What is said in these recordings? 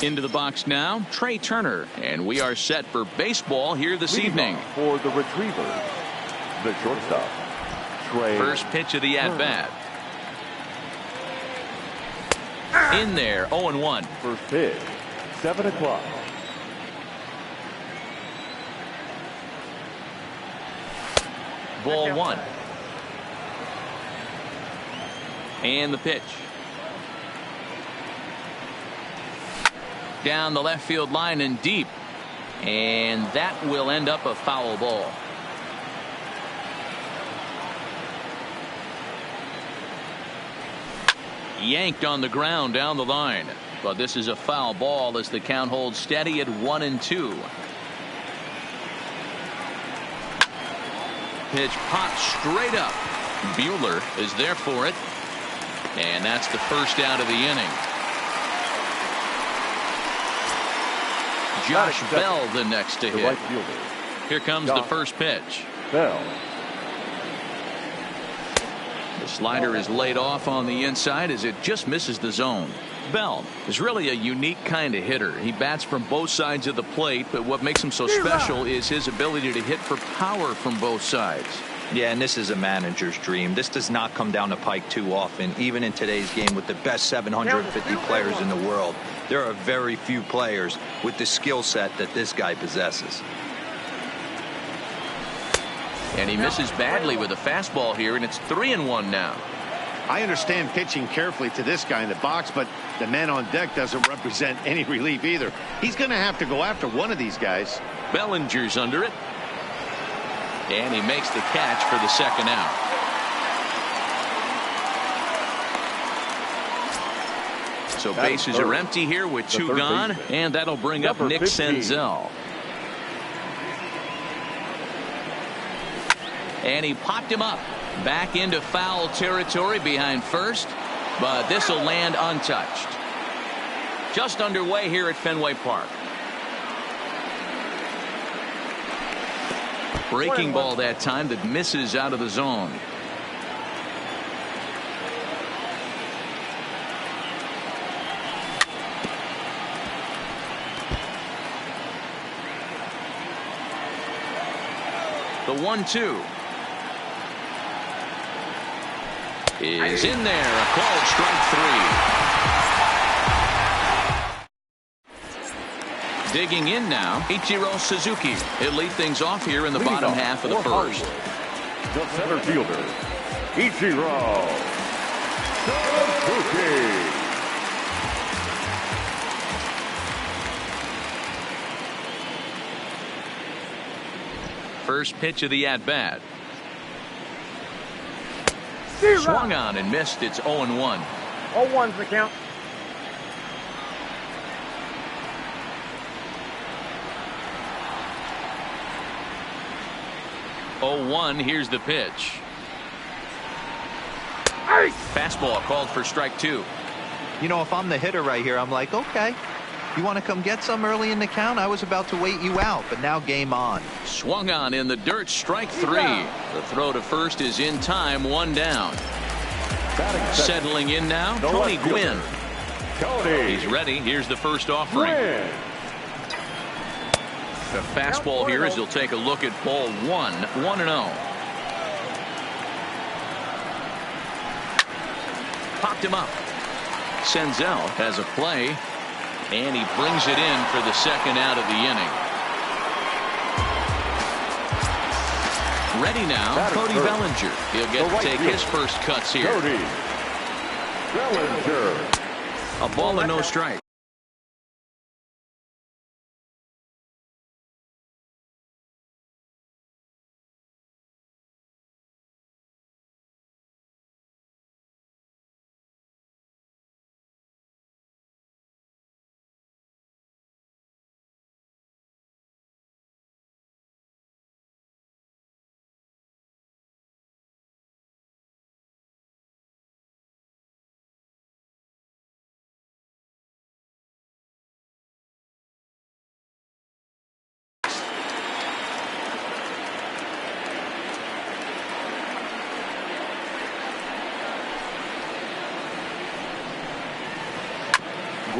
Into the box now, Trey Turner, and we are set for baseball here this evening. For the Retrievers, the shortstop, Trey. First pitch of the at-bat. In there, 0-1. First pitch, 7 o'clock. Ball 1. And the pitch. Down the left field line and deep. And that will end up a foul ball. Yanked on the ground down the line. But this is a foul ball as the count holds steady at 1-2. Pitch popped straight up. Buehler is there for it. And that's the first out of the inning. Josh Bell the next to hit. Here comes the first pitch. Bell. The slider is laid off on the inside as it just misses the zone. Bell is really a unique kind of hitter. He bats from both sides of the plate, but what makes him so special is his ability to hit for power from both sides. Yeah, and this is a manager's dream. This does not come down the pike too often, even in today's game with the best 750 players in the world. There are very few players with the skill set that this guy possesses. And he misses badly with a fastball here, and it's 3-1 now. I understand pitching carefully to this guy in the box, but the man on deck doesn't represent any relief either. He's going to have to go after one of these guys. Bellinger's under it. And he makes the catch for the second out. So bases are empty here with two gone, and that'll bring up Nick Senzel. And he popped him up back into foul territory behind first, but this will land untouched. Just underway here at Fenway Park. Breaking ball that time that misses out of the zone. The 1-2 is in there. A called strike 3. Digging in now, Ichiro Suzuki. He'll lead things off here in the bottom half of the first. The center fielder, Ichiro Suzuki. First pitch of the at-bat. Swung on and missed. It's 0-1. 0-1's the count. Here's the pitch. Fastball called for strike 2. You know, if I'm the hitter right here, I'm like, okay, you want to come get some early in the count? I was about to wait you out, but now game on. Swung on in the dirt, strike 3. The throw to first is in time, 1 down. Settling in now, Tony Gwynn. He's ready. Here's the first offering. The fastball here as he'll take a look at ball 1, 1-0. Popped him up. Senzel has a play, and he brings it in for the second out of the inning. Ready now, Cody Bellinger. He'll get to take his first cuts here. Cody Bellinger. A ball and no strike.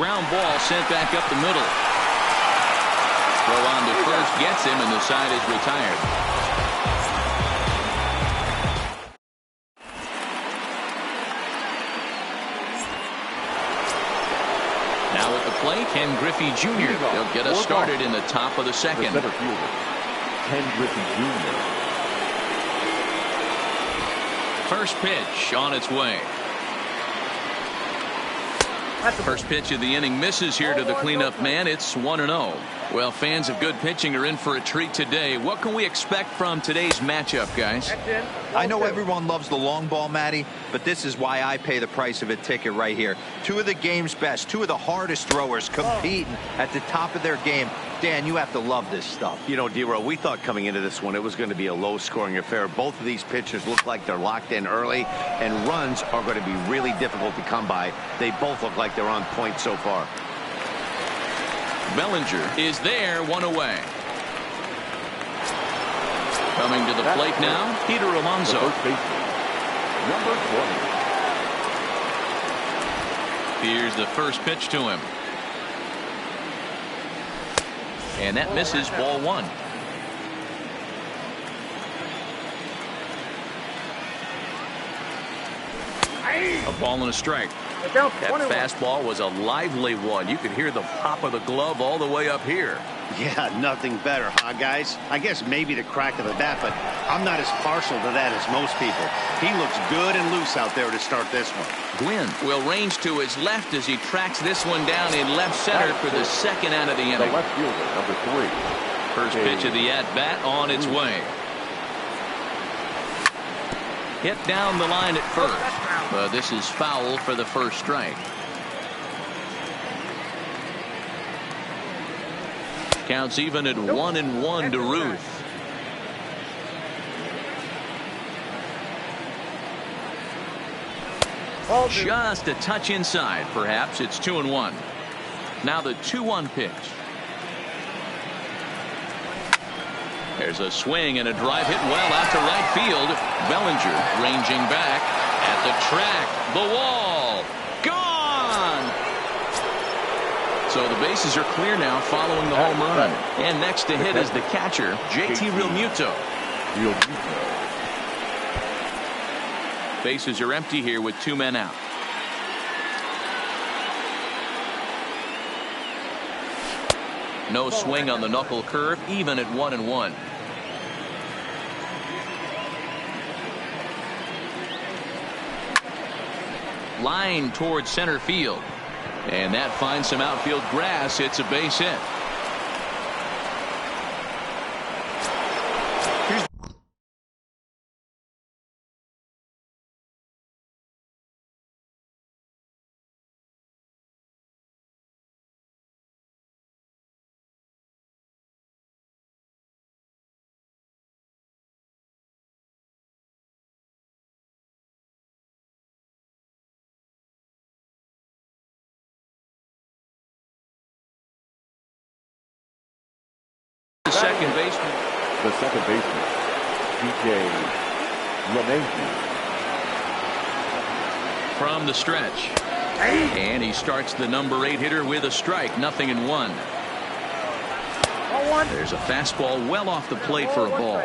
ground ball sent back up the middle. Throw on to first gets him, and the side is retired. Now at the plate, Ken Griffey Jr. He'll get us started in the top of the second. The center fielder, Ken Griffey Jr. First pitch on its way. First pitch of the inning misses here to the cleanup man. It's 1-0. Well, fans of good pitching are in for a treat today. What can we expect from today's matchup, guys? I know everyone loves the long ball, Matty, but this is why I pay the price of a ticket right here. Two of the game's best, two of the hardest throwers competing at the top of their game. Dan, you have to love this stuff. You know, D-Row, we thought coming into this one it was going to be a low-scoring affair. Both of these pitchers look like they're locked in early, and runs are going to be really difficult to come by. They both look like they're on point so far. Bellinger is there, one away. Coming to the plate now, Peter Alonso. First baseman, number 20. Here's the first pitch to him. And that misses, ball one. A ball and a strike. That fastball was a lively one. You could hear the pop of the glove all the way up here. Yeah, nothing better, huh, guys? I guess maybe the crack of the bat, but I'm not as partial to that as most people. He looks good and loose out there to start this one. Gwynn will range to his left as he tracks this one down in left center for the second out of the inning. The left fielder, number 3. First pitch of the at-bat on its way. Hit down the line at first. But this is foul for the first strike. Counts even at 1-1 to Ruth. Just a touch inside, perhaps. It's 2-1. Now the 2-1 pitch. There's a swing and a drive hit well out to right field. Bellinger ranging back at the track. The wall. Gone! So the bases are clear now following the home run. And next to hit is the catcher, JT Realmuto. Bases are empty here with 2 men out. No swing on the knuckle curve, even at 1-1. Line towards center field. And that finds some outfield grass. It's a base hit. Second baseman. The second baseman, DJ LeMahieu. From the stretch. And he starts the number 8 hitter with a strike. 0-1. There's a fastball well off the plate for a ball.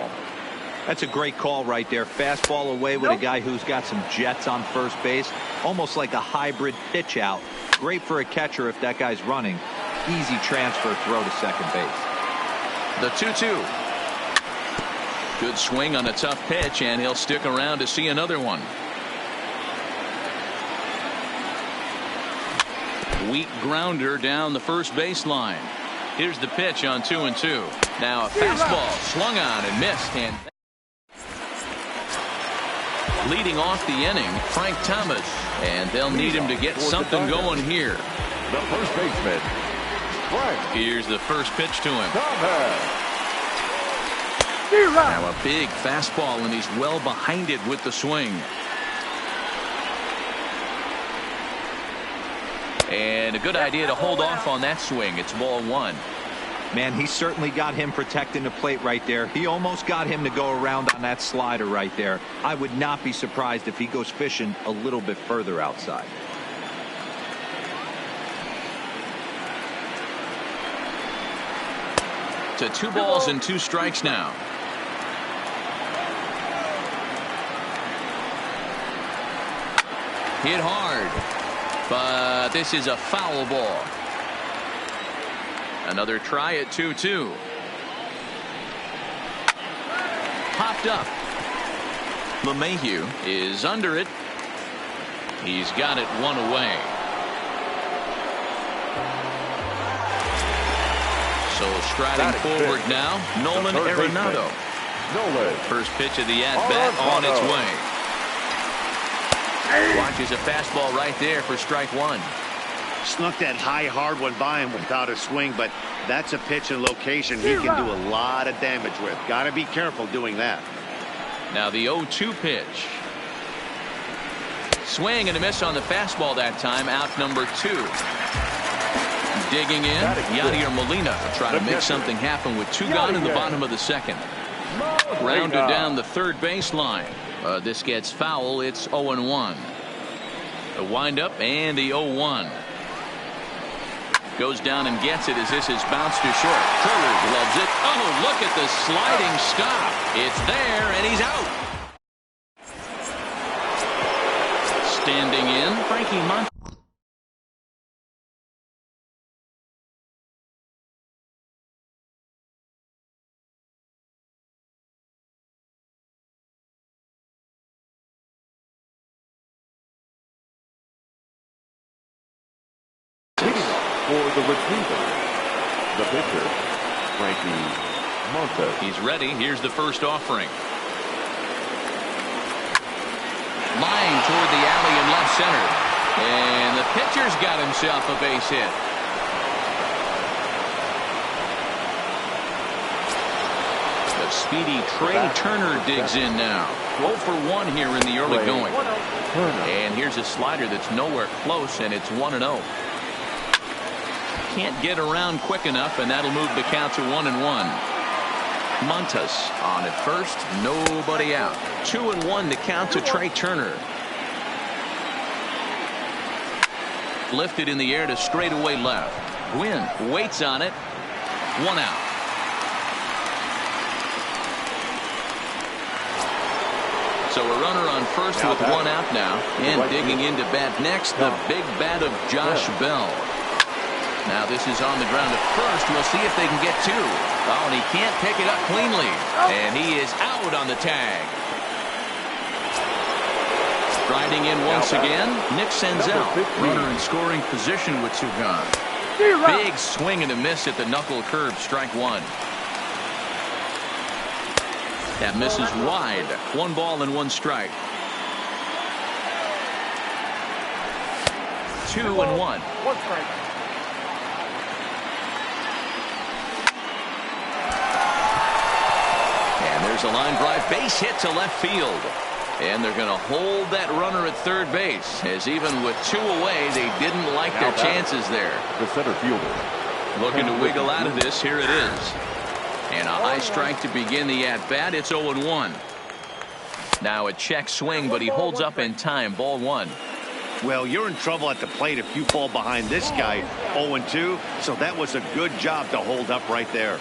That's a great call right there. Fastball away with a guy who's got some jets on first base. Almost like a hybrid pitch out. Great for a catcher if that guy's running. Easy transfer throw to second base. The 2-2. Good swing on a tough pitch, and he'll stick around to see another one. Weak grounder down the first baseline. Here's the pitch on 2-2. Now a fastball swung on and missed. And leading off the inning, Frank Thomas. And they'll need him to get something going here. The first baseman, Frank. Here's the first pitch to him. Thomas. Now a big fastball, and he's well behind it with the swing. And a good idea to hold off on that swing. It's ball one. Man, he certainly got him protecting the plate right there. He almost got him to go around on that slider right there. I would not be surprised if he goes fishing a little bit further outside. to 2 balls and 2 strikes now. Hit hard, but this is a foul ball. Another try at 2-2. Popped up. LeMahieu is under it. He's got it 1 away. So striding forward now, Nolan Arenado. First pitch of the at-bat on its way. Watches a fastball right there for strike 1. Snuck that high, hard one by him without a swing, but that's a pitch and location he can do a lot of damage with. Got to be careful doing that. Now the 0-2 pitch. Swing and a miss on the fastball that time. Out number 2. Digging in, Yadier Molina try to make something happen with 2 gone in the bottom of the 2nd. Rounded down the third baseline. This gets foul. It's 0-1. The windup and the 0-1. Goes down and gets it as this is bounced to short. Turner loves it. Oh, look at the sliding stop. It's there, and he's out. Standing in, Frankie Montas. For the retriever, the pitcher, Frankie Montas. He's ready. Here's the first offering. Line toward the alley in left center. And the pitcher's got himself a base hit. The speedy Trey Turner digs in now. 0 for 1 here in the early going. And here's a slider that's nowhere close, and it's 1-0. Can't get around quick enough, and that'll move the count to 1-1. Montas on at first, nobody out. 2-1 the count to Trey Turner. Lifted in the air to straightaway left. Gwynn waits on it. 1 out. So a runner on first with 1 out now. And digging into bat next, the big bat of Josh Bell. Now this is on the ground at first. We'll see if they can get 2. Oh, and he can't pick it up cleanly. And he is out on the tag. Striding in once again, Nick Senzel. Runner in scoring position with 2 gone. Big swing and a miss at the knuckle curve. Strike 1. That misses wide. 1 ball and 1 strike. 2-1. 1 strike. There's a line drive base hit to left field. And they're going to hold that runner at third base, as even with 2 away, they didn't like their chances there. The center fielder. Looking to wiggle out of this. Here it is. And a high strike to begin the at-bat. It's 0-1. Now a check swing, but he holds up in time. Ball 1. Well, you're in trouble at the plate if you fall behind this guy. 0-2. So that was a good job to hold up right there.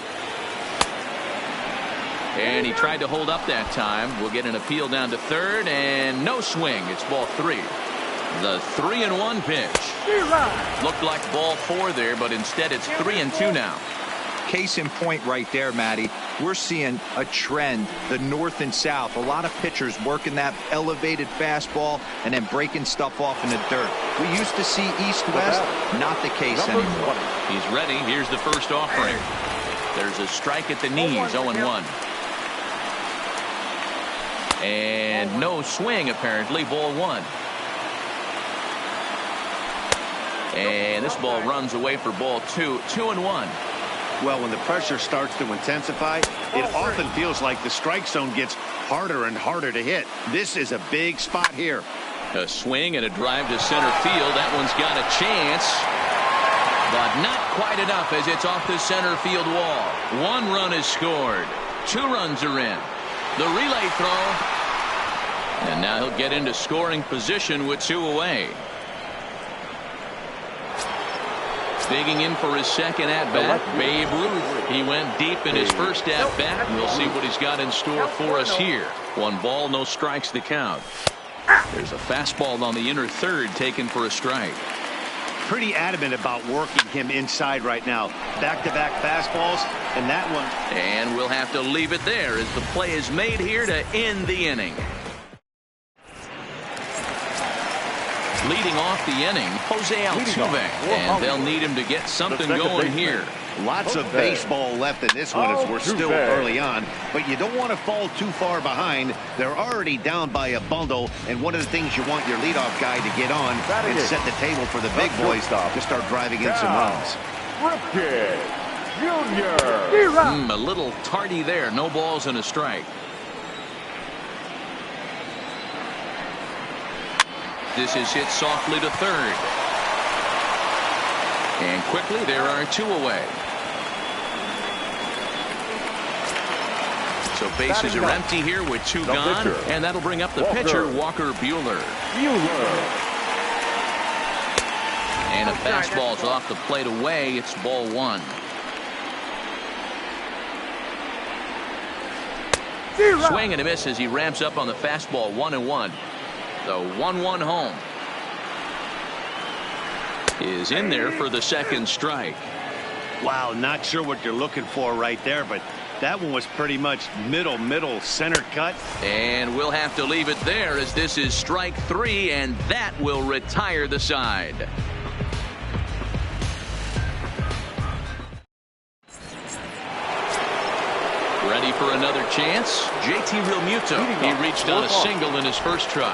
And he tried to hold up that time. We'll get an appeal down to third, and no swing. It's ball 3. The 3-1 pitch. Looked like ball 4 there, but instead it's 3-2 now. Case in point right there, Matty. We're seeing a trend, the north and south. A lot of pitchers working that elevated fastball and then breaking stuff off in the dirt. We used to see east-west, not the case anymore. He's ready. Here's the first offering. There's a strike at the knees, 0-1. And no swing, apparently. Ball 1. And this ball runs away for ball 2. 2-1. Well, when the pressure starts to intensify, it often feels like the strike zone gets harder and harder to hit. This is a big spot here. A swing and a drive to center field. That one's got a chance, but not quite enough as it's off the center field wall. 1 run is scored. 2 runs are in. The relay throw. And now he'll get into scoring position with 2 away. Digging in for his second at-bat, Babe Ruth. He went deep in his first at-bat. We'll see what he's got in store for us here. 1 ball, no strikes to count. There's a fastball on the inner third taken for a strike. Pretty adamant about working him inside right now. Back-to-back fastballs, and that one. And we'll have to leave it there as the play is made here to end the inning. Leading off the inning, Jose Altuve, and they'll need him to get something going here. Lots of baseball left in this one as we're still early on, but you don't want to fall too far behind. They're already down by a bundle, and one of the things you want your leadoff guy to get on and set the table for the big boys to start driving in some runs. A little tardy there. No balls and a strike. This is hit softly to third. And quickly there are 2 away. So bases are empty here with 2 gone. And that'll bring up the pitcher, Walker Buehler. And a fastball's off the plate away. It's ball 1. Swing and a miss as he ramps up on the fastball. 1-1. The 1-1 home is in there for the second strike. Wow, not sure what you're looking for right there, but that one was pretty much middle center cut. And we'll have to leave it there as this is strike 3, and that will retire the side. Ready for another chance? JT Realmuto. He reached on a single in his first try.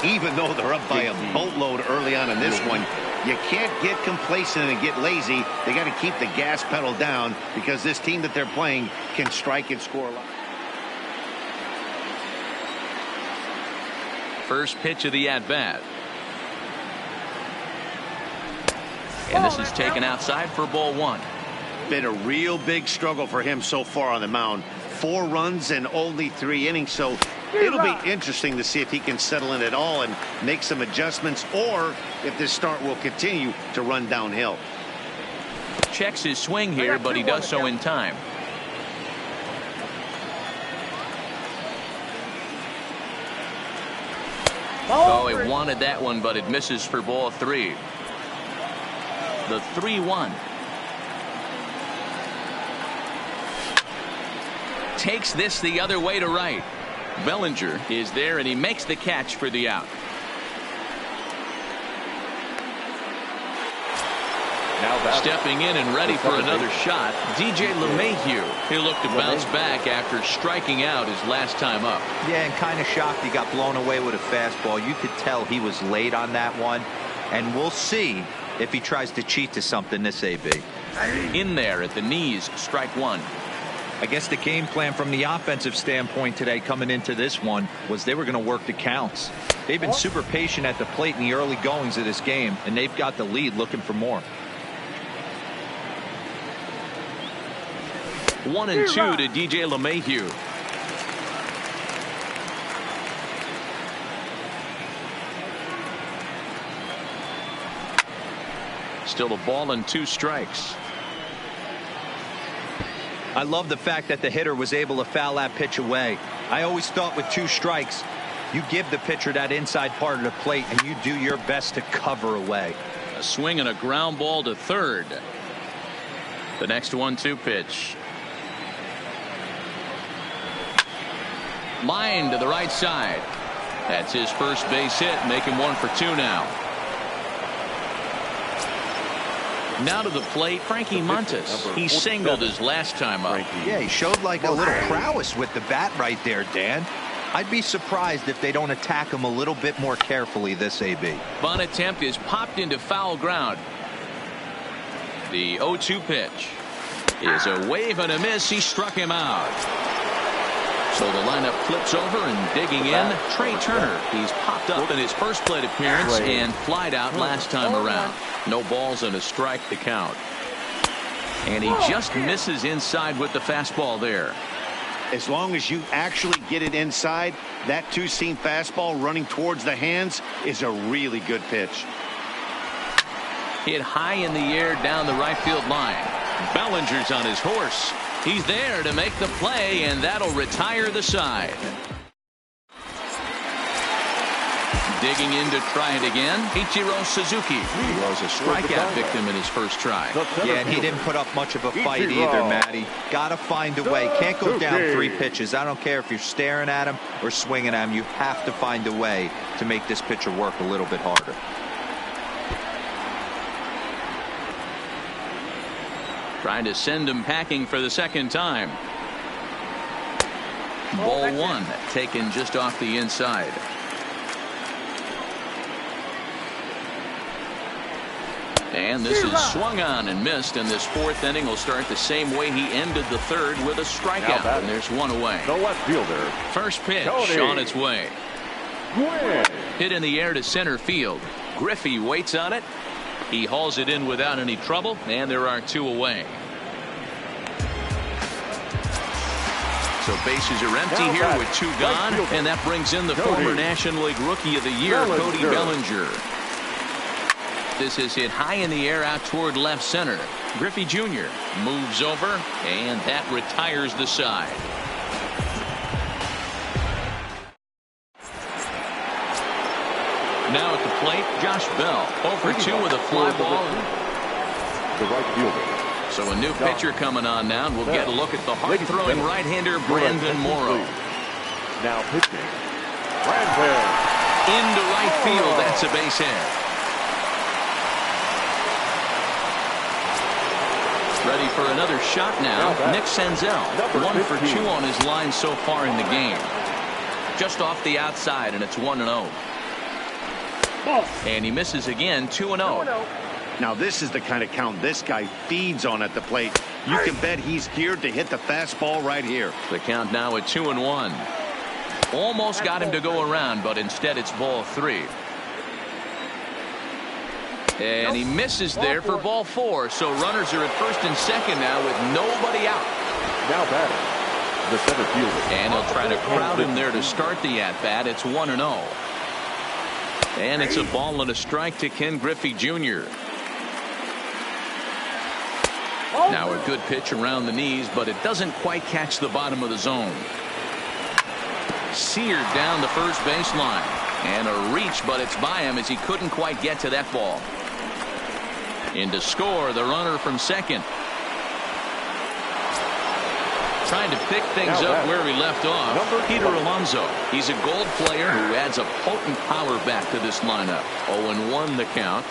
Even though they're up by a boatload early on in this one, you can't get complacent and get lazy. They got to keep the gas pedal down because this team that they're playing can strike and score a lot. First pitch of the at-bat. And this is taken outside for ball 1. Been a real big struggle for him so far on the mound. 4 runs and only 3 innings, so it'll be interesting to see if he can settle in at all and make some adjustments, or if this start will continue to run downhill. Checks his swing here, but he does so in time. Oh, he wanted that one, but it misses for ball 3. The 3-1. Takes this the other way to right. Bellinger is there, and he makes the catch for the out. Stepping in and ready for another shot, DJ LeMahieu. He'll look to bounce back after striking out his last time up. Yeah, and kind of shocked he got blown away with a fastball. You could tell he was late on that one, and we'll see if he tries to cheat to something this AB. In there at the knees, strike 1. I guess the game plan from the offensive standpoint today coming into this one was they were going to work the counts. They've been super patient at the plate in the early goings of this game, and they've got the lead looking for more. 1-2 to DJ LeMahieu. Still a ball and 2 strikes. I love the fact that the hitter was able to foul that pitch away. I always thought with 2 strikes, you give the pitcher that inside part of the plate and you do your best to cover away. A swing and a ground ball to third. The next 1-2 pitch. Line to the right side. That's his first base hit, making 1 for 2 now. Now to the plate, Frankie Montas. He singled his last time up. Yeah, he showed like a little prowess with the bat right there, Dan. I'd be surprised if they don't attack him a little bit more carefully this AB. Bunt attempt is popped into foul ground. The 0-2 pitch is a wave and a miss. He struck him out. So the lineup flips over, and digging in, Trey Turner. He's popped up in his first plate appearance and flied out last time around. No balls and a strike to count. And he just misses inside with the fastball there. As long as you actually get it inside, that 2-seam fastball running towards the hands is a really good pitch. Hit high in the air down the right field line. Bellinger's on his horse. He's there to make the play, and that'll retire the side. Digging in to try it again, Ichiro Suzuki. He was a strikeout victim in his first try. Yeah, and he didn't put up much of a fight either, Matty. Got to find a way. Can't go down 3 pitches. I don't care if you're staring at him or swinging at him. You have to find a way to make this pitcher work a little bit harder. Trying to send him packing for the second time. Ball 1, taken just off the inside. And this is swung on and missed, and this 4th inning will start the same way he ended the 3rd, with a strikeout, and there's 1 away. The left fielder. First pitch on its way. Hit in the air to center field. Griffey waits on it. He hauls it in without any trouble, and there are 2 away. So bases are empty here with 2 gone, and that brings in the former National League Rookie of the Year, Cody Bellinger. This is hit high in the air out toward left center. Griffey Jr. moves over, and that retires the side. Now at the plate, Josh Bell. 0 for 2 with a fly ball. The right fielder. So a new pitcher coming on now, and we'll get a look at the hard-throwing right-hander Brandon Morrow. Now pitching, Brandon. Into right field, that's a base hit. Ready for another shot now. Nick Senzel, 1 for 2 on his line so far in the game. Just off the outside, and it's 1-0. And he misses again, 2-0. Now this is the kind of count this guy feeds on at the plate. You can bet he's geared to hit the fastball right here. The count now at 2-1. Almost got him to go around, but instead it's ball 3. And he misses there for ball 4. So runners are at first and second now with nobody out. Now batting, the center fielder. And he'll try to crowd him there to start the at-bat. It's 1-0. And it's a ball and a strike to Ken Griffey Jr. Now a good pitch around the knees, but it doesn't quite catch the bottom of the zone. Seared down the first baseline. And a reach, but it's by him as he couldn't quite get to that ball. In to score, the runner from second. Trying to pick things up where he left off, Peter Alonso. He's a Gold player who adds a potent power back to this lineup. 0-1 the count.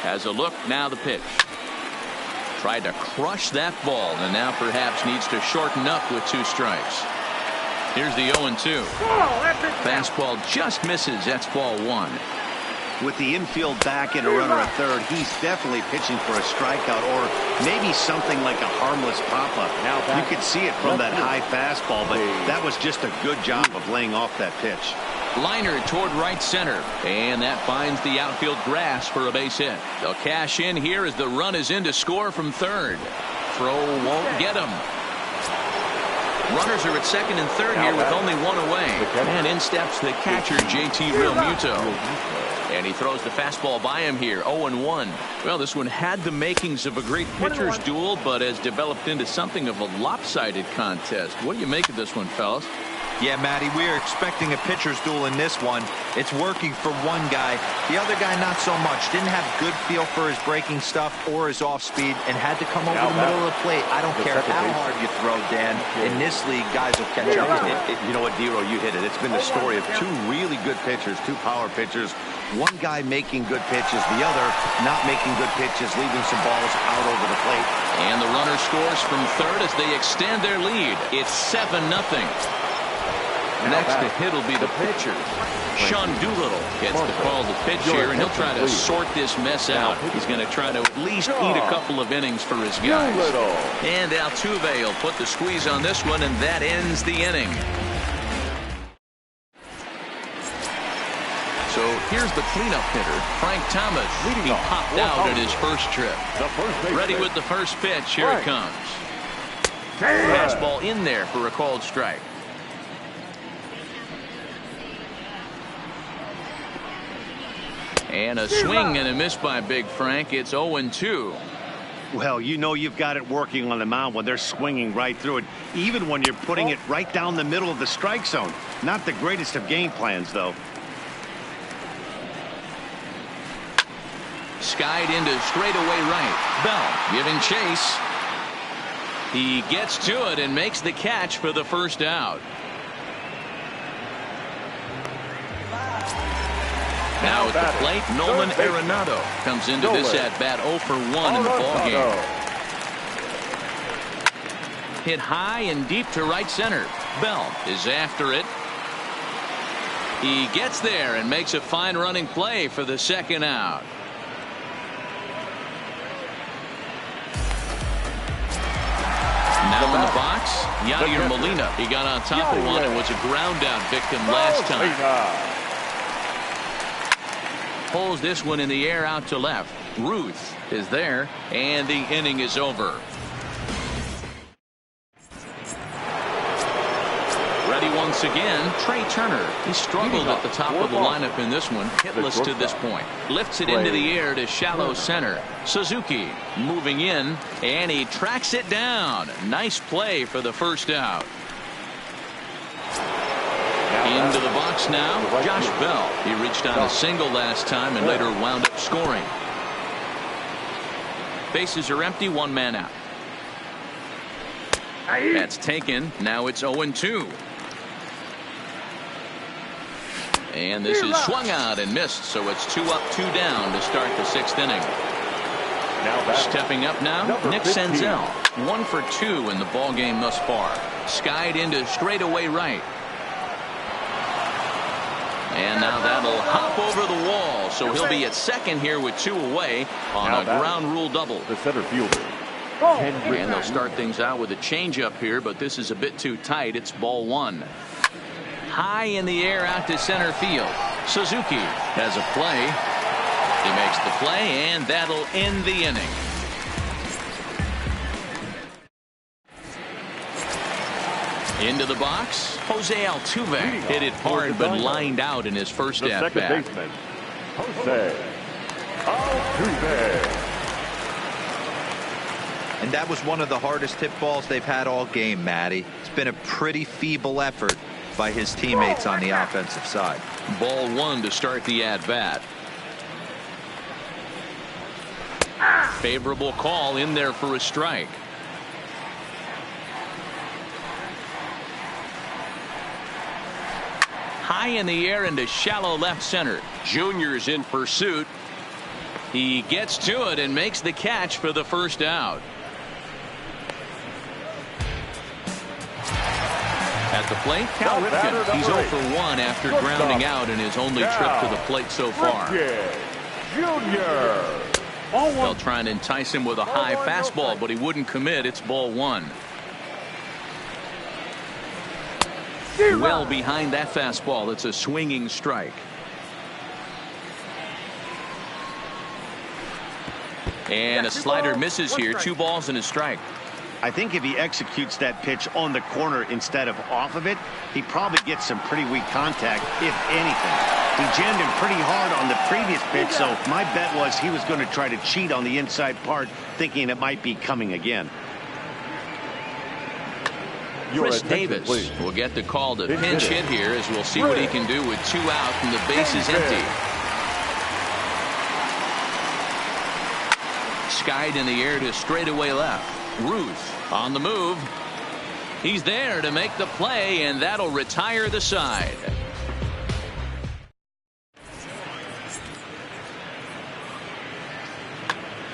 Has a look, now the pitch. Tried to crush that ball, and now perhaps needs to shorten up with 2 strikes. Here's the 0-2. Fastball just misses. That's ball 1. With the infield back and a runner at third, he's definitely pitching for a strikeout or maybe something like a harmless pop-up. You could see it from that high fastball, but that was just a good job of laying off that pitch. Liner toward right center, and that finds the outfield grass for a base hit. They'll cash in here as the run is in to score from third. Throw won't get him. Runners are at second and third here with only 1 away. And in steps the catcher, JT Realmuto. And he throws the fastball by him here, 0-1. Well, this one had the makings of a great pitcher's duel, but has developed into something of a lopsided contest. What do you make of this one, fellas? Yeah, Matty, we are expecting a pitcher's duel in this one. It's working for one guy. The other guy, not so much. Didn't have good feel for his breaking stuff or his off speed and had to come over the middle of the plate. I don't care how hard you throw, Dan. In this league, guys will catch up to it. You know what, Dero, you hit it. It's been the story of 2 really good pitchers, 2 power pitchers. One guy making good pitches, the other not making good pitches, leaving some balls out over the plate. And the runner scores from third as they extend their lead. It's 7-0. Next to hit will be the pitcher. Sean Doolittle gets the call to pitch here, and he'll try to sort this mess out. He's going to try to at least eat a couple of innings for his guys. And Altuve will put the squeeze on this one, and that ends the inning. So here's the cleanup hitter, Frank Thomas. He popped out at his first trip. Ready with the first pitch. Here it comes. Fastball in there for a called strike. And a swing and a miss by Big Frank. It's 0-2. Well, you know you've got it working on the mound when they're swinging right through it, even when you're putting it right down the middle of the strike zone. Not the greatest of game plans, though. Skied into straightaway right. Bell giving chase. He gets to it and makes the catch for the first out. Now at the plate, Nolan Arenado comes into this at-bat 0 for 1 in the ballgame. Hit high and deep to right center. Bell is after it. He gets there and makes a fine running play for the second out. Now in the box, Yadier Molina. He got on top of one and was a ground out victim last time. Pulls this one in the air out to left. Ruth is there, and the inning is over. Ready once again, Trey Turner. He struggled at the top of the lineup in this one, hitless to this point. Lifts it into the air to shallow center. Suzuki moving in, and he tracks it down. Nice play for the first out. Into the box now, Josh Bell. He reached on a single last time and later wound up scoring. Bases are empty, one man out. That's taken. Now it's 0-2. And this is swung out and missed, so it's 2 up, 2 down to start the 6th inning. Stepping up now, Nick Senzel. 1 for 2 in the ballgame thus far. Skied into straightaway right. And now that'll hop over the wall, so he'll be at second here with 2 away on a ground rule double. The center fielder. And they'll start things out with a changeup here, but this is a bit too tight. It's ball 1. High in the air out to center field. Suzuki has a play. He makes the play, and that'll end the inning. Into the box, Jose Altuve hit it hard but lined out in his first at bat. Jose Altuve. And that was one of the hardest hit balls they've had all game, Matty. It's been a pretty feeble effort by his teammates on the offensive side. Ball 1 to start the at bat. Favorable call in there for a strike. High in the air into shallow left center. Junior's in pursuit. He gets to it and makes the catch for the first out. At the plate, Cal Ripken. He's 0 for 1 after grounding out in his only trip to the plate so far. Junior. They'll try and entice him with a high fastball, but he wouldn't commit. It's ball 1. Well behind that fastball. It's a swinging strike. And a slider misses here. 2 balls and a strike. I think if he executes that pitch on the corner instead of off of it, he probably gets some pretty weak contact, if anything. He jammed him pretty hard on the previous pitch, so my bet was he was going to try to cheat on the inside part, thinking it might be coming again. Chris Davis will get the call to pinch hit here, as we'll see what he can do with 2 out and the base is empty. Skied in the air to straightaway left. Ruth on the move. He's there to make the play, and that'll retire the side.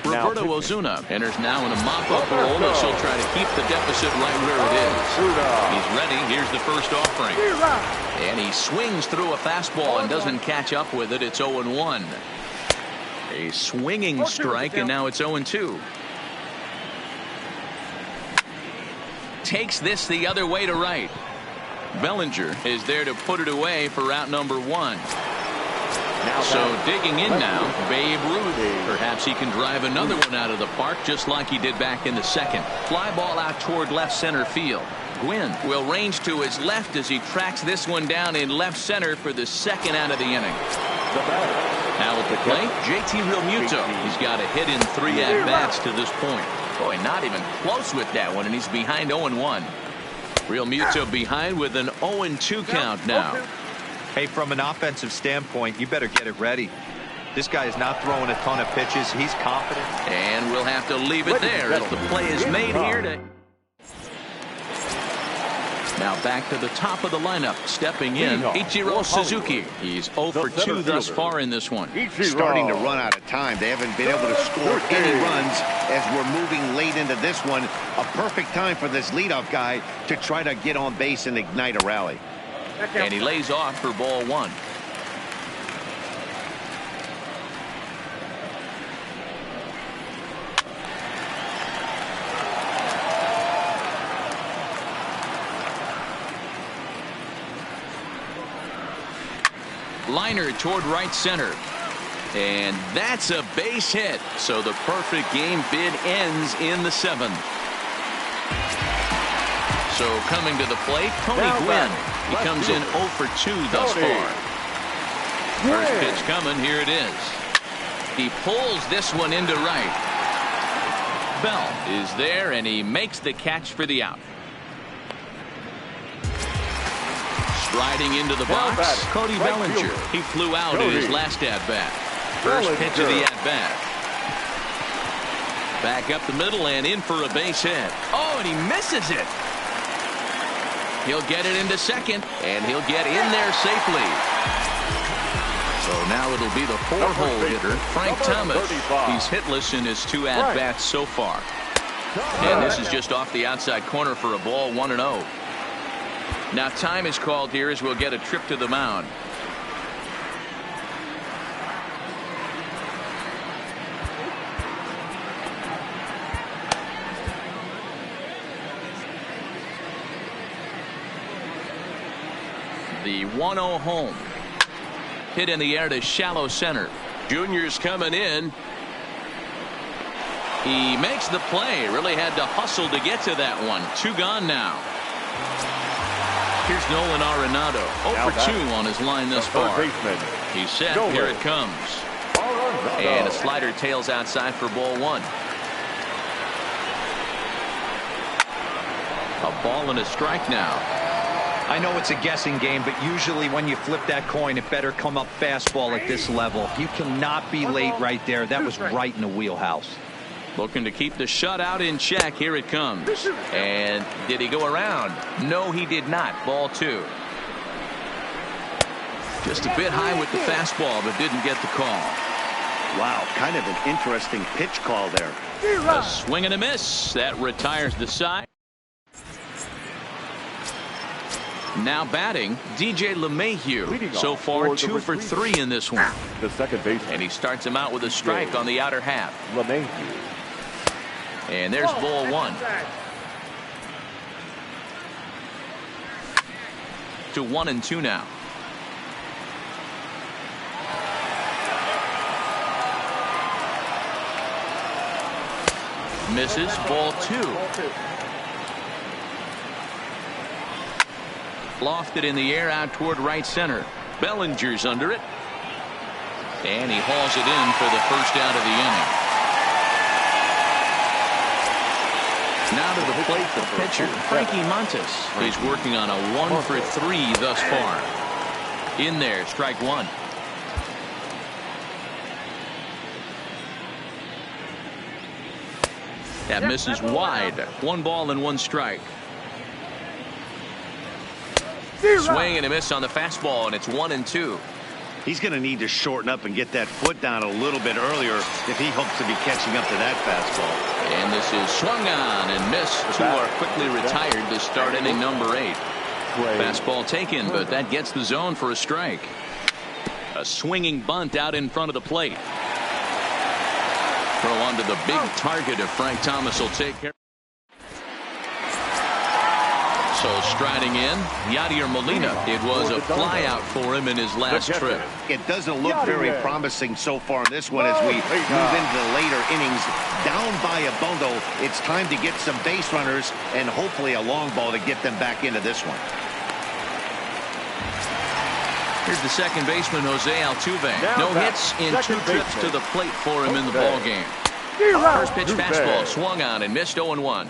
Roberto Ozuna enters now in a mop-up role as he'll try to keep the deficit right where it is. He's ready. Here's the first offering. And he swings through a fastball and doesn't catch up with it. It's 0-1. A swinging strike, and now it's 0-2. Takes this the other way to right. Bellinger is there to put it away for out number 1. So digging in now, Babe Ruth. Perhaps he can drive another one out of the park just like he did back in the second. Fly ball out toward left center field. Gwynn will range to his left as he tracks this one down in left center for the second out of the inning. The batter, Now at the plate, JT Realmuto. He's got a hit in 3 at-bats to this point. Boy, not even close with that one, and he's behind 0-1. Realmuto behind with an 0-2 count now. Hey, from an offensive standpoint, you better get it ready. This guy is not throwing a ton of pitches. He's confident. And we'll have to leave it there as the play is made here. Now back to the top of the lineup. Stepping in, Ichiro Suzuki. He's 0 for 2 thus far in this one. Starting to run out of time. They haven't been able to score any runs as we're moving late into this one. A perfect time for this leadoff guy to try to get on base and ignite a rally. And he lays off for ball 1. Liner toward right center. And that's a base hit. So the perfect game bid ends in the 7th. So coming to the plate, Tony Gwynn. He comes in 0 for 2 thus far. First pitch coming. Here it is. He pulls this one into right. Bell is there, and he makes the catch for the out. Striding into the box, Cody Bellinger. He flew out in his last at-bat. First pitch of the at-bat. Back up the middle and in for a base hit. Oh, and he misses it. He'll get it into second, and he'll get in there safely. So now it'll be the 4-hole hitter, Frank Thomas. He's hitless in his 2 at-bats so far. And this is just off the outside corner for a ball, 1-0. Now time is called here as we'll get a trip to the mound. The 1-0 home. Hit in the air to shallow center. Junior's coming in. He makes the play. Really had to hustle to get to that one. 2 gone now. Here's Nolan Arenado. 0 for 2 on his line thus far. He's set. Here it comes. And a slider tails outside for ball 1. A ball and a strike now. I know it's a guessing game, but usually when you flip that coin, it better come up fastball at this level. You cannot be late right there. That was right in the wheelhouse. Looking to keep the shutout in check. Here it comes. And did he go around? No, he did not. Ball 2. Just a bit high with the fastball, but didn't get the call. Wow, kind of an interesting pitch call there. A swing and a miss. That retires the side. Now batting, DJ LeMahieu. So far 2 for 3 in this one. The second base. And he starts him out with a strike on the outer half. LeMahieu. And there's ball 1. To 1-2 now. Misses. Ball 2. Lofted in the air out toward right center. Bellinger's under it. And he hauls it in for the first out of the inning. Now to the plate, the pitcher, Frankie Montes. He's working on a 1 for 3 thus far. In there, strike 1. That misses wide. 1 ball and 1 strike. Swing and a miss on the fastball, and it's 1-2. He's going to need to shorten up and get that foot down a little bit earlier if he hopes to be catching up to that fastball. And this is swung on and missed. 2 are quickly retired to start inning number 8. Fastball taken, but that gets the zone for a strike. A swinging bunt out in front of the plate. Throw onto the big target if Frank Thomas will take care. So striding in, Yadier Molina. It was a fly out for him in his last trip. It doesn't look very promising so far in this one as we move into the later innings. Down by a bundle, it's time to get some base runners and hopefully a long ball to get them back into this one. Here's the second baseman, Jose Altuve. No hits in 2 trips to the plate for him in the ball game. First pitch fastball swung on and missed 0-1.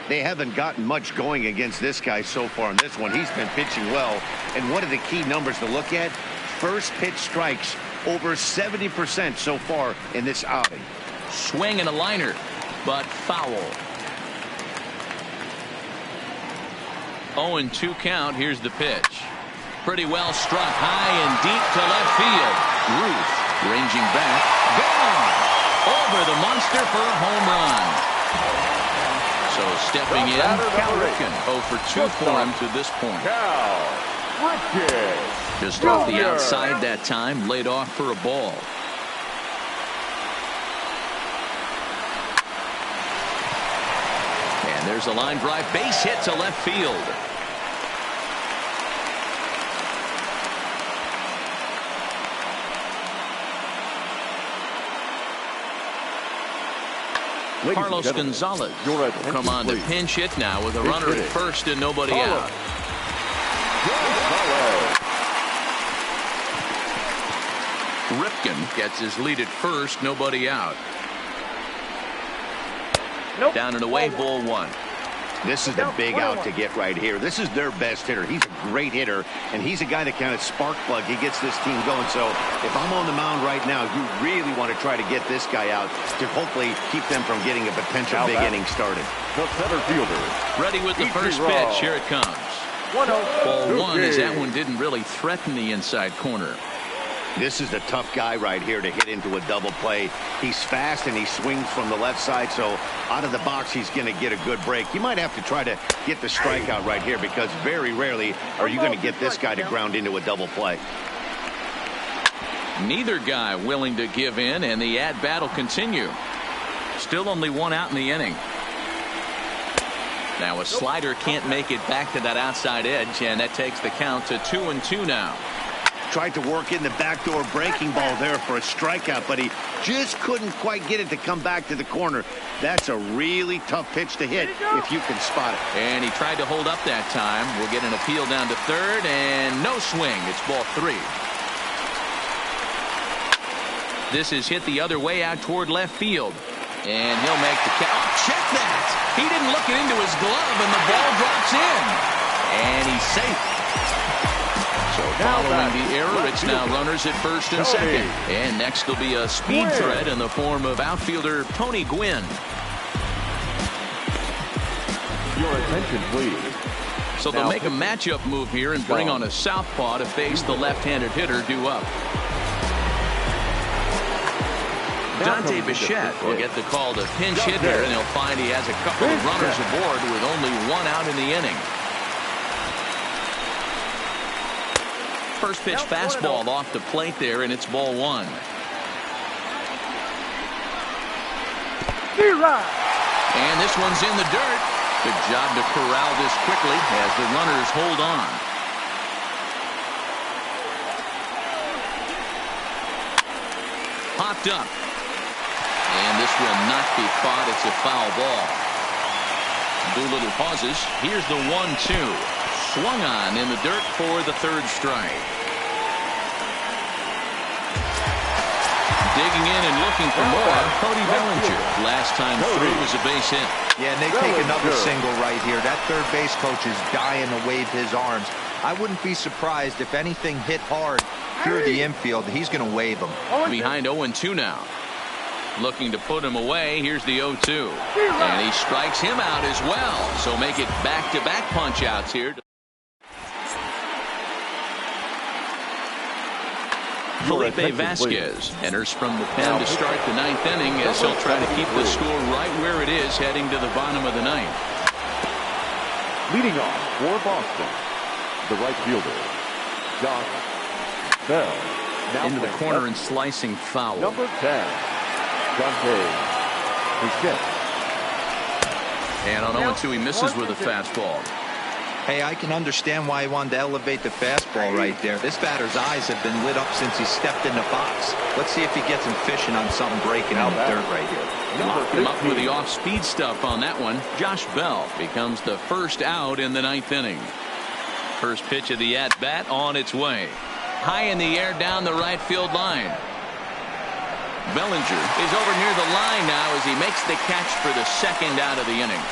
They haven't gotten much going against this guy so far in this one. He's been pitching well. And what are the key numbers to look at? First pitch strikes, over 70% so far in this outing. Swing and a liner, but foul. 0-2 count. Here's the pitch. Pretty well struck high and deep to left field. Ruth ranging back. Gone! Over the monster for a home run. So stepping in, Cal Ripken. 0 for 2 for him to this point. Just off the outside that time, laid off for a ball. And there's a line drive, base hit to left field. Carlos Gonzalez will come on to pinch hit now with a runner at first and nobody out. Ripken gets his lead at first, nobody out. Down and away, ball 1. This is the big out to get right here. This is their best hitter. He's a great hitter, and he's a guy that kind of spark plug. He gets this team going. So if I'm on the mound right now, you really want to try to get this guy out to hopefully keep them from getting a potential big inning started. The center fielder. Ready with the first pitch. Here it comes. Ball 1 as that one didn't really threaten the inside corner. This is a tough guy right here to hit into a double play. He's fast and he swings from the left side, so out of the box he's going to get a good break. You might have to try to get the strikeout right here because very rarely are you going to get this guy to ground into a double play. Neither guy willing to give in, and the at-bat will continue. Still only 1 out in the inning. Now a slider can't make it back to that outside edge, and that takes the count to 2-2 now. Tried to work in the backdoor breaking ball there for a strikeout, but he just couldn't quite get it to come back to the corner. That's a really tough pitch to hit if you can spot it. And he tried to hold up that time. We'll get an appeal down to third, and no swing. It's ball 3. This is hit the other way out toward left field. And he'll make the catch. Oh, check that! He didn't look it into his glove, and the ball drops in. And he's safe. So following the error, it's now runners at first and second. And next will be a speed threat in the form of outfielder Tony Gwynn. Your attention, please. So they'll make a matchup move here and bring on a southpaw to face the left-handed hitter due up. Dante Bichette will get the call to pinch hit here, and he'll find he has a couple of runners aboard with only 1 out in the inning. First pitch fastball off the plate there, and it's ball 1. And this one's in the dirt. Good job to corral this quickly as the runners hold on. Popped up. And this will not be caught. It's a foul ball. Doolittle pauses. Here's the 1-2. Swung on in the dirt for the third strike. Digging in and looking for more, Cody Bellinger. Last time through was a base hit. Yeah, and they take another single right here. That third base coach is dying to wave his arms. I wouldn't be surprised if anything hit hard through the infield. He's going to wave them. Behind 0-2 now. Looking to put him away. Here's the 0-2. And he strikes him out as well. So make it back-to-back punch-outs here. Felipe Vasquez enters from the pen to start the 9th inning as he'll try to keep the score right where it is heading to the bottom of the 9th. Leading off for Boston, the right fielder, Josh Bell. Now into the corner and slicing foul. Number 10, Dante Bichette. And on 0-2 he misses with a fastball. Hey, I can understand why he wanted to elevate the fastball right there. This batter's eyes have been lit up since he stepped in the box. Let's see if he gets him fishing on something breaking in the dirt right here. Locked him up with the off-speed stuff on that one. Josh Bell becomes the first out in the 9th inning. First pitch of the at-bat on its way. high in the air down the right field line. Bellinger is over near the line now as he makes the catch for the second out of the inning.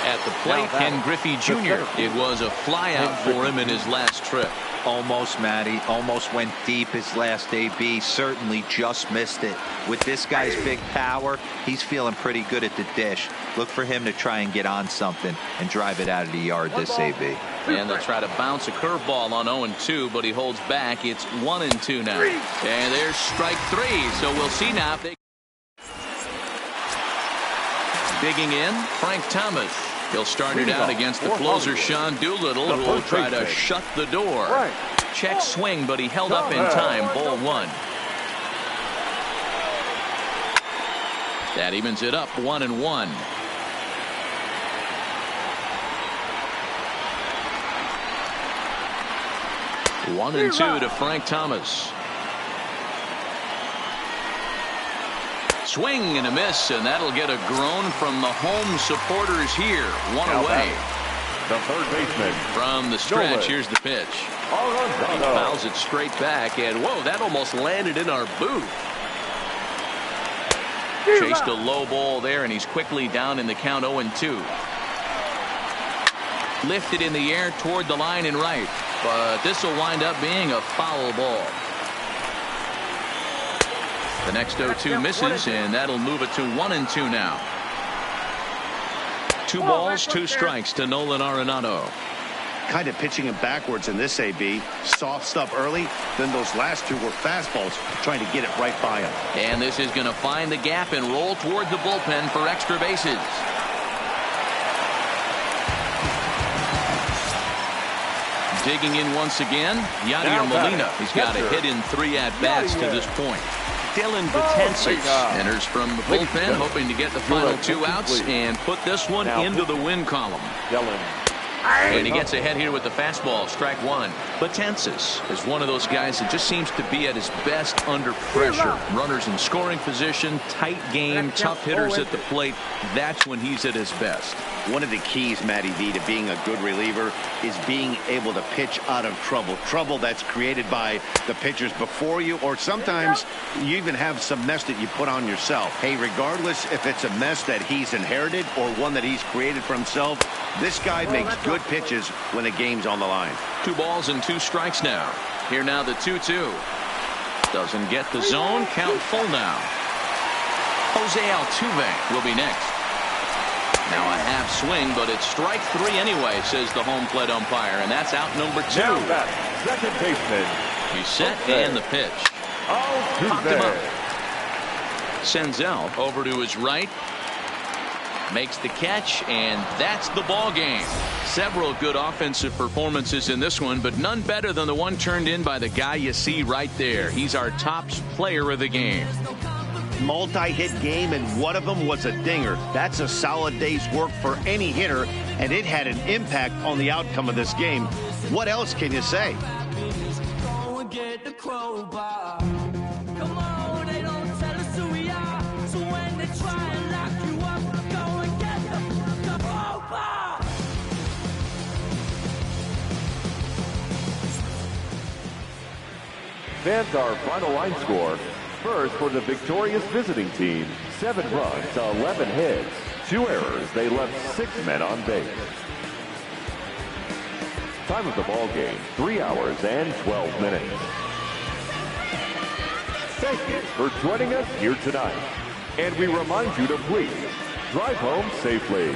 At the plate, Ken Griffey Jr. It was a flyout for him in his last trip. Almost, Matty. Almost went deep his last AB. Certainly just missed it. With this guy's big power, he's feeling pretty good at the dish. Look for him to try and get on something and drive it out of the yard this AB. And they'll try to bounce a curveball on 0-2, but he holds back. It's 1-2 now. And there's strike 3. So we'll see now if they... Digging in, Frank Thomas. He'll start it out against the closer, Sean Doolittle, who will try to shut the door. Check swing, but he held up in time. Ball 1. That evens it up 1-1. One and 2 to Frank Thomas. Swing and a miss, and that'll get a groan from the home supporters here. One away. The third baseman. From the stretch, here's the pitch. He fouls it straight back, and whoa, that almost landed in our booth. Chased a low ball there, and he's quickly down in the count 0-2. Lifted in the air toward the line and right, but this will wind up being a foul ball. The next 0-2 misses, and that'll move it to 1-2 now. 2 balls, 2 strikes to Nolan Arenado. Kind of pitching him backwards in this AB. Soft stuff early, then those last 2 were fastballs, trying to get it right by him. And this is going to find the gap and roll toward the bullpen for extra bases. Digging in once again, Yadier Molina. He's got a hit in 3 at-bats to this point. Dylan Betances enters from the bullpen, hoping to get the final 2 outs and put this one into the win column. And he gets ahead here with the fastball, strike 1. Betances is one of those guys that just seems to be at his best under pressure. Runners in scoring position, tight game, tough hitters at the plate. That's when he's at his best. One of the keys, Matty V, to being a good reliever is being able to pitch out of trouble. Trouble that's created by the pitchers before you, or sometimes you even have some mess that you put on yourself. Hey, regardless if it's a mess that he's inherited or one that he's created for himself, this guy makes good pitches when the game's on the line. 2 balls and 2 strikes now. Here now the 2-2. Doesn't get the zone. Count full now. Jose Altuve will be next. Now a half swing, but it's strike 3 anyway, says the home plate umpire, and that's out number 2. Now back, second baseman. He's set and the pitch. Popped him up. Senzel over to his right. Makes the catch, and that's the ball game. Several good offensive performances in this one, but none better than the one turned in by the guy you see right there. He's our top player of the game. Multi-hit game, and one of them was a dinger. That's a solid day's work for any hitter, and it had an impact on the outcome of this game. What else can you say? Fans, our final line score. First, for the victorious visiting team, 7 runs, 11 hits, 2 errors. They left 6 men on base. Time of the ball game, 3 hours and 12 minutes. Thank you for joining us here tonight. And we remind you to please drive home safely.